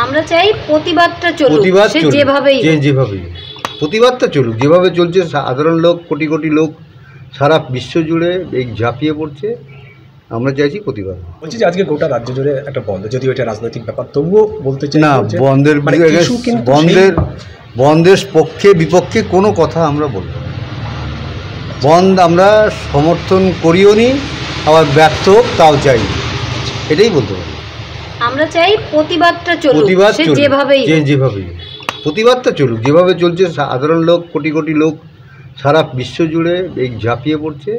আমরা চাই প্রতিবাদটা চলুক, সে যেভাবেই প্রতিবাদটা চলুক, যেভাবে চলছে। সাধারণ লোক, কোটি কোটি লোক সারা বিশ্ব জুড়ে এই ঝাঁপিয়ে পড়ছে। আমরা চাইছি প্রতিবাদ। বলছি যে আজকে গোটা রাজ্য জুড়ে একটা বন্ধ, যদিও এটা রাজনৈতিক ব্যাপার, তবুও বলতে চাই না, বন্ধের পক্ষে বিপক্ষে কোনো কথা আমরা বলব না। বন্ধ আমরা সমর্থন করিও নি, আবার ব্যর্থ হোক তাও চাই, এটাই বলতে পারি। আমরা চাই প্রতিবাদটা চলুক, সে যেভাবেই প্রতিবাদটা চলুক, যেভাবে চলছে। সাধারণ লোক, কোটি কোটি লোক সারা বিশ্ব জুড়ে এই ঝাঁপিয়ে পড়ছে।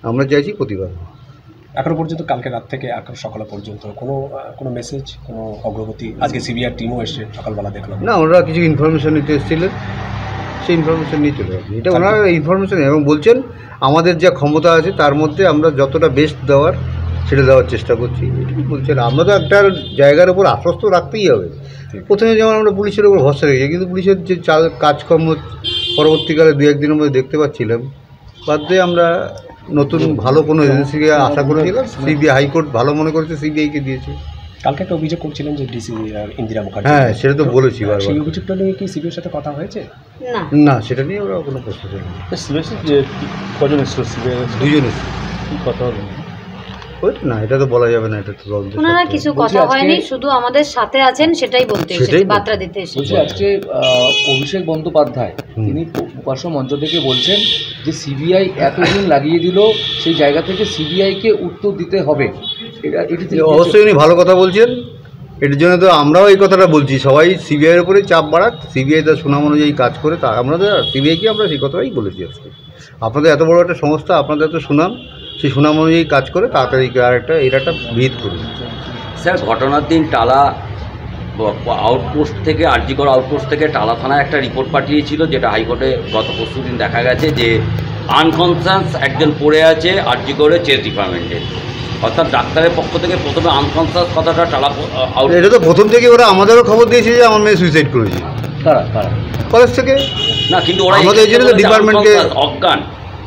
আমরা চাইছি প্রতিবাদ। এখনো পর্যন্ত কালকে রাত থেকে এখন সকাল পর্যন্ত কোনো মেসেজ, কোনো অগ্রগতি? আজকে সিবিআই টিমও এসে সকালবেলা দেখলাম। না, ওনারা কিছু ইনফরমেশন নিতে এসেছিলেন, সেই ইনফরমেশন নিয়ে চলে যাবে। এটা ওনারা ইনফরমেশন এবং বলছেন আমাদের যা ক্ষমতা আছে তার মধ্যে আমরা যতটা বেস্ট দেওয়ার সেটা দেওয়ার চেষ্টা করছি, এটাই বলছেন। আমরা তো একটা জায়গার উপর আশ্বস্ত রাখতেই হবে। প্রথমে যেমন আমরা পুলিশের উপর ভরসা রেখেছি, কিন্তু পুলিশের যে কাজকর্ম পরবর্তীকালে দু একদিনের মধ্যে দেখতে পাচ্ছিলাম, বাদ দিয়ে আমরা নতুন ভালো কোনো এজেন্সিকে আশা করেছিলাম। সিবিআই, হাইকোর্ট ভালো মনে করেছে, সিবিআইকে দিয়েছে। কালকে একটা অভিযোগ করছিলেন যে ডিসি ইন্দিরা মুখার্জি। হ্যাঁ, সেটা তো বলেছি বারবার। সেই অভিযোগটা নিয়ে কি সিবিআইয়ের সাথে কথা হয়েছে? না, সেটা নিয়ে ওরা কোনো প্রশ্ন ছিল না। যে কজন এসেছিল? সিবিআই দুজন এসেছিল। কথা হলো না, এটা তো বলা যাবে না, এটা তো ওনারা কিছু কথা হয়নি, শুধু আমাদের সাথে আছেন সেটাই বলতে এসেছে, বার্তা দিতে এসেছে। আজকে অভিষেক বন্দ্যোপাধ্যায় তিনি উপাস্য মঞ্চ থেকে বলছেন যে সিবিআই এতদিন লাগিয়ে দিল, সেই জায়গা থেকে সিবিআইকে উত্তর দিতে হবে। অবশ্যই উনি ভালো কথা বলছেন। এটার জন্য তো আমরাও এই কথাটা বলছি, সবাই সিবিআইয়ের উপরে চাপ বাড়াক, সিবিআই তার সুনাম অনুযায়ী কাজ করে। তা আমাদের সিবিআইকে আমরা সেই কথাটাই বলেছি আজকে। আপনাদের এত বড় একটা সংস্থা, আপনাদের এত সুনাম, সেই সুনাম অনুযায়ী কাজ করে তাড়াতাড়ি এটা একটা ভিত করুন। স্যার, ঘটনার দিন টালা আউটপোস্ট থেকে, আরজিকর আউটপোস্ট থেকে টালা থানায় একটা রিপোর্ট পাঠিয়েছিল, যেটা হাইকোর্টে গত পরশু দিন দেখা গেছে যে আনকনসাস একজন পড়ে আছে আরজিকরের চেস্ট ডিপার্টমেন্টে। অর্থাৎ ডাক্তারের পক্ষ থেকে প্রথমে আনকনসাস কথাটা টালা আউট, এটা তো প্রথম থেকে ওরা আমাদেরও খবর দিয়েছে যে আমার মেয়ে সুইসাইড করেছে। কলেজ থেকে না, কিন্তু ওরা আমাদের এই জন্য ডিপার্টমেন্টকে অজ্ঞান,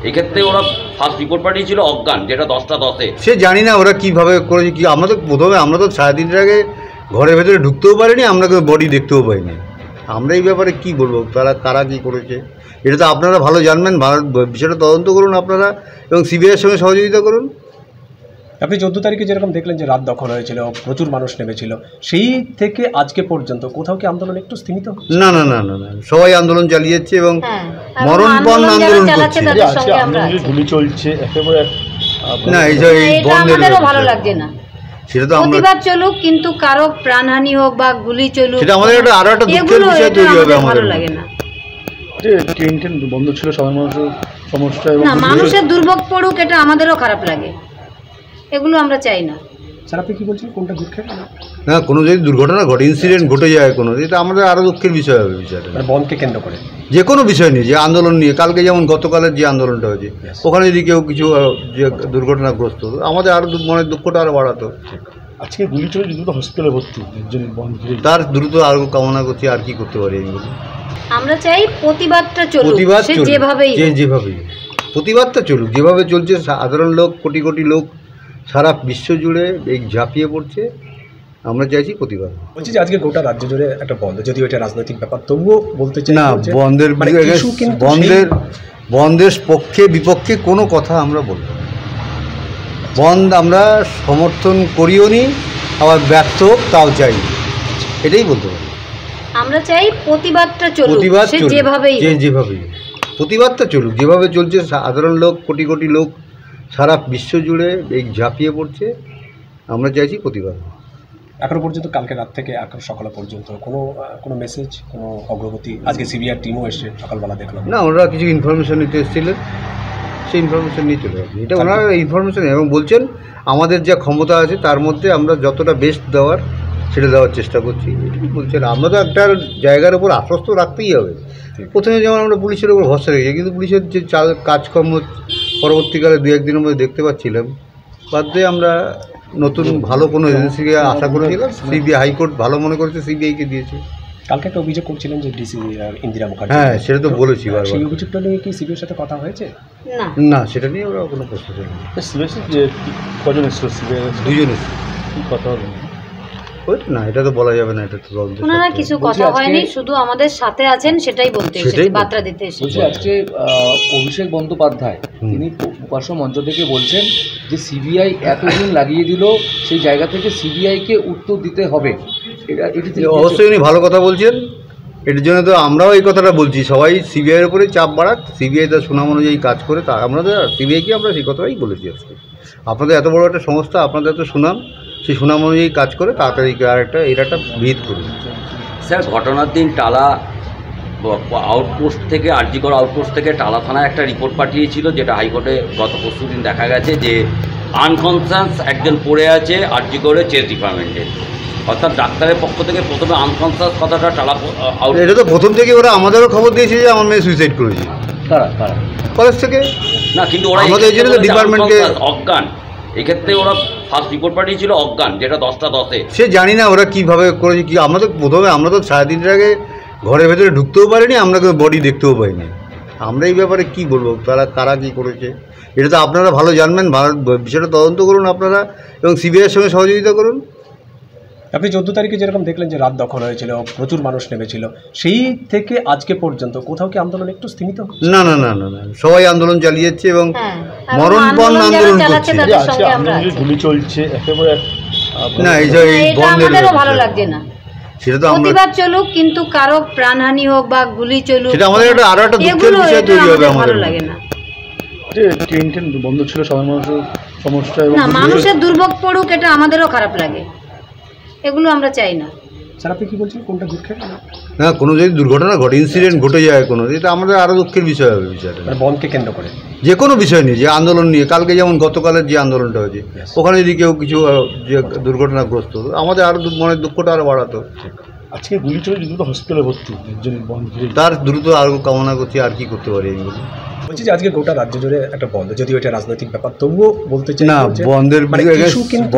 এক্ষেত্রে ওরা ফার্স্ট রিপোর্ট পাঠিয়েছিল অজ্ঞান, যেটা 10:10-এ। সে জানি না ওরা কীভাবে করেছে। কি আমরা তো প্রথমে আমরা তো 3:30 আগে ঘরের ভেতরে ঢুকতেও পারিনি, আমরা বডি দেখতেও পাইনি। আমরা এই ব্যাপারে কি বলবো, তারা কী করেছে এটা তো আপনারা ভালো জানবেন। বিষয়টা তদন্ত করুন আপনারা, এবং সিবিআইয়ের সঙ্গে সহযোগিতা করুন। আপনি 14 তারিখে যেরকম দেখলেন যে রাত দখল হয়েছিল, প্রচুর মানুষ নেমেছিল, সেই থেকে আজকে পর্যন্ত কোথাও কি আন্দোলন একটু স্থিমিত? না, সবাই আন্দোলন চালিয়ে যাচ্ছে এবং মরণপণ আন্দোলন করছে। গুলি চলছে একেবারে। না, এই আমাদেরও ভালো লাগছে না। সেটা তো প্রতিবাদ চলুক, কিন্তু কারো প্রাণহানি হোক বা গুলি চলুক, সেটা আমাদের আরো একটা দুঃখের বিষয় তৈরি হবে। ভালো লাগে না যে ট্রেন বন্ধ ছিল, সাধারণ মানুষের সমস্যা এবং মানুষের দুর্ভোগ পড়ুক, এটা আমাদেরও খারাপ লাগে। এগুলো আমরা চাই না। স্যার, আপনি কি বলছেন, কোনটা দুঃখের? না, কোনো যদি দুর্ঘটনা ঘটে, ইনসিডেন্ট ঘটে যায় কোনো, এটা আমাদের আরও দুঃখের বিষয় হবে। বিষয়টা বনকে কেন্দ্র করে যে কোনো বিষয় নিয়ে, যে আন্দোলন নিয়ে, কালকে যেমন গতকালের যে আন্দোলনটা হয়েছে, ওখানে যদি কেউ কিছু যে দুর্ঘটনাগ্রস্ত হতো, আমাদের আরও মনের দুঃখটা আরও বাড়াতো। আজকে গুলি চলে দ্রুত হসপিটালে ভর্তি, তার দ্রুত আরও কামনা করছি। আর কি করতে পারি এইগুলো? আমরা চাই প্রতিবাদটা চলুক, সে যেভাবেই প্রতিবাদটা চলুক, যেভাবে চলছে। সাধারণ লোক, কোটি কোটি লোক সারা বিশ্ব জুড়ে এই ঝাঁপিয়ে পড়ছে। আমরা চাইছি প্রতিবাদ। বলছি যে আজকে গোটা রাজ্য জুড়ে একটা বন্ধ, যদিও এটা রাজনৈতিক ব্যাপার, তবুও বলতে চাই না, বন্ধের পক্ষে বিপক্ষে কোনো কথা আমরা বলব না। বন্ধ আমরা সমর্থন করিও নি, আবার ব্যর্থ হোক তাও চাই, এটাই বলতে পারি। আমরা চাই প্রতিবাদটা চলুক, সে যেভাবেই প্রতিবাদটা চলুক, যেভাবে চলছে। সাধারণ লোক, কোটি কোটি লোক সারা বিশ্ব জুড়ে এই ঝাঁপিয়ে পড়ছে। আমরা চাইছি প্রতিবাদ। এখনো পর্যন্ত কালকে রাত থেকে এখন সকাল পর্যন্ত কোনো মেসেজ, কোনো অগ্রগতি? আজকে সিবিআই টিমও এসে সকালবেলা দেখলাম। না, ওনারা কিছু ইনফরমেশন নিতে এসেছিলেন, সেই ইনফরমেশন নিয়ে চলে যাবে। এটা ওনারা ইনফরমেশন এবং বলছেন আমাদের যা ক্ষমতা আছে তার মধ্যে আমরা যতটা বেস্ট দেওয়ার সেটা দেওয়ার চেষ্টা করছি, এটাই বলছেন। আমরা তো একটা জায়গার উপর আশ্বস্ত রাখতেই হবে। প্রথমে যেমন আমরা পুলিশের উপর ভরসা রেখেছি, কিন্তু পুলিশের যে কাজকর্ম পরবর্তীকালে দু একদিনের মধ্যে দেখতে পাচ্ছিলাম, বাদ দিয়ে আমরা নতুন ভালো কোনো এজেন্সিকে আশা করেছিলাম। সিবিআই, হাইকোর্ট ভালো মনে করেছে, সিবিআইকে দিয়েছে। কালকে একটা অভিযোগ করছিলেন যে ডিসি ইন্দিরা মুখার্জি। হ্যাঁ, সেটা তো বলেছি বারবার। সেই অভিযোগটা নিয়ে কি সিবিআইয়ের সাথে কথা হয়েছে? না, সেটা নিয়ে ওরা কোনো প্রশ্ন ছিল না। যে কজন এসেছিল? সিবিআই দুজন এসেছিল। কথা হলো ওইটা না, এটা তো বলা যাবে না, এটা তো তদন্ত ওনারা সাপেক্ষে। কিছু বলছি কথা আজকে- হয়নি, শুধু আমাদের সাথে আছেন সেটাই বলতে সেটাই এসেছে, বলতে। বার্তা দিতে এসেছে। বলছি আজকে অভিষেক বন্দ্যোপাধ্যায় তিনি প্রকাশ্য মঞ্চ থেকে বলছেন যে সিবিআই এতদিন লাগিয়ে দিল, সেই জায়গা থেকে সিবিআইকে উত্তর দিতে হবে। এটি তিনি অবশ্যই উনি ভালো কথা বলছেন, এটার জন্য তো আমরাও এই কথাটা বলছি, সবাই সিবিআইয়ের উপরে চাপ বাড়াক, সিবিআই তার সুনাম অনুযায়ী কাজ করে, তা আমাদের সিবিআইকে আমরা সেই কথাটাই বলেছি আজকে। আপনাদের এত বড় একটা সংস্থা, আপনাদের এত সুনাম, সেই সুনাম অনুযায়ী কাজ করে তাড়াতাড়ি আর একটা এটা একটা ভিত করুন। স্যার ঘটনার দিন টালা আউটপোস্ট থেকে আরজিকর আউটপোস্ট থেকে টালা থানায় একটা রিপোর্ট পাঠিয়েছিল, যেটা হাইকোর্টে গত পরশুদিন দেখা গেছে যে আনকনসাস একজন পড়ে আছে আরজিকরের চেস্ট ডিপার্টমেন্টে। অর্থাৎ ডাক্তারের পক্ষ থেকে প্রথমে আনকনসাস কথাটা টালা আউট এটা তো প্রথম থেকে ওরা আমাদেরও খবর দিয়েছে যে আমার মেয়ে সুইসাইড করেছে কারা কারা কলেজ থেকে। না, কিন্তু ওরা আমাদের এই জন্য তো ডিপার্টমেন্টকে- অজ্ঞান, এক্ষেত্রে ওরা ফার্স্ট রিপোর্ট পাঠিয়েছিল অজ্ঞান, যেটা 10:10-এ। সে জানি না ওরা কীভাবে করেছে, কি আমরা তো প্রথমে আমরা তো 3.5 আগে ঘরের ভেতরে ঢুকতেও পারিনি, আমরা কোনো বডি দেখতেও পাইনি। আমরা এই ব্যাপারে কি বলবো, তারা কারা কী করেছে এটা তো আপনারা ভালো জানবেন, বিষয়টা তদন্ত করুন আপনারা এবং সিবিআইয়ের সঙ্গে সহযোগিতা করুন। আপনি 14 তারিখে যেরকম দেখলেন যে রাত দখল হয়েছিল, প্রচুর মানুষ নেমেছিল, সেই থেকে আজকে পর্যন্ত কোথাও কি আন্দোলন একটু স্থিমিত হচ্ছে? না না না না না, সবাই আন্দোলন চালিয়ে যাচ্ছে এবং হ্যাঁ, এবং মরণপণ যারা আন্দোলন চালাচ্ছে করছে। তাদের আজকে সঙ্গে আমরা আন্দোলনে আছি। গুলি চলছে একেবারে না এই যে এই এটা বন্ধের আমাদেরও ভালো ব্যাপারটা, লাগছে না। সেটা তো আমরা, প্রতিবাদ চলুক, কিন্তু কারো প্রাণহানি হোক বা গুলি চলুক, সেটা আমাদের একটা আরো একটা দুঃখের এগুলো বিষয় এটা তৈরি হবে আমাদের আমাদের ভালো লাগে না। ট্রেন বন্ধ ছিল, সাধারণ মানুষের সমস্যা এবং না, মানুষের দুর্ভোগ পড়ুক, এটা আমাদেরও খারাপ লাগে, এগুলো আমরা চাই না। স্যার আপনি কি বলছেন, কোনটা দুঃখের? না কোনো যদি দুর্ঘটনা ঘটে, ইনসিডেন্ট ঘটে যায় কোনো, এটা আমাদের আরও দুঃখের বিষয় হবে বিষয়টা। মানে বনকে কেন্দ্র করে যে কোনো বিষয় নিয়ে, যে আন্দোলন নিয়ে, কালকে যেমন গতকালের যে আন্দোলনটা হয়েছে ওখানে যদি কেউ কিছু যে দুর্ঘটনাগ্রস্ত হতো, আমাদের আরও মনের দুঃখটা আরও বাড়াতো। আজকে গুলি চলে দ্রুত হসপিটালে ভর্তি একজন বন্ধ। তার দ্রুত আরও কামনা করছি, আর কি করতে পারি আমি বলি। বলছি যে আজকে গোটা রাজ্য জুড়ে একটা বন্ধ, যদিও এটা রাজনৈতিক ব্যাপার, তবুও বলতে চাই না, যে বন্ধের মানে issue কিন্তু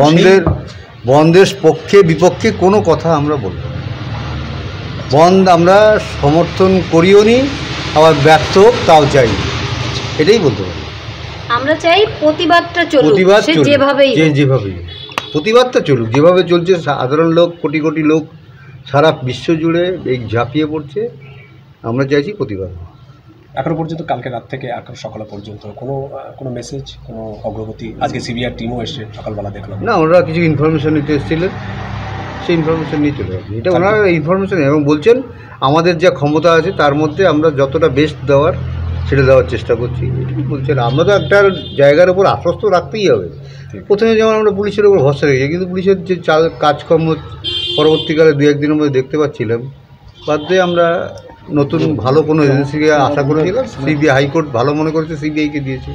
বন্ধের পক্ষে বিপক্ষে কোনো কথা আমরা বলবো না। বন্ধ আমরা সমর্থন করিও নি, আবার ব্যর্থ হোক তাও চাই, এটাই বলতে পারি। আমরা চাই প্রতিবাদটা চলুক, প্রতিবাদ সে চলুক, যেভাবেই হোক। যেভাবেই প্রতিবাদটা চলুক, যেভাবে চলছে, সাধারণ লোক কোটি কোটি লোক সারা বিশ্ব জুড়ে এই ঝাঁপিয়ে পড়ছে, আমরা চাইছি প্রতিবাদ। এখনো পর্যন্ত কালকে রাত থেকে এখন সকাল পর্যন্ত কোনো মেসেজ, কোনো অগ্রগতি? আজকে সিবিআই টিমও এসে সকালবেলা দেখলাম। না, ওনারা কিছু ইনফরমেশন নিতে এসেছিলেন, সেই ইনফরমেশন নিয়ে চলে যাবে, এটা ওনারা ইনফরমেশন এবং বলছেন আমাদের যা ক্ষমতা আছে তার মধ্যে আমরা যতটা বেস্ট দেওয়ার সেটা দেওয়ার চেষ্টা করছি, এটাই বলছেন। আমরা তো একটা জায়গার উপর আশ্বস্ত রাখতেই হবে। প্রথমে যেমন আমরা পুলিশের উপর ভরসা রেখেছি, কিন্তু পুলিশের যে কাজকর্ম পরবর্তীকালে 2-1 দিনের মধ্যে দেখতে পাচ্ছিলাম, বাদ দিয়ে আমরা নতুন ভালো কোনো এজেন্সিকে আশা করেছিলাম। সিবিআই হাইকোর্ট ভালো মনে করেছে, সিবিআইকে দিয়েছে।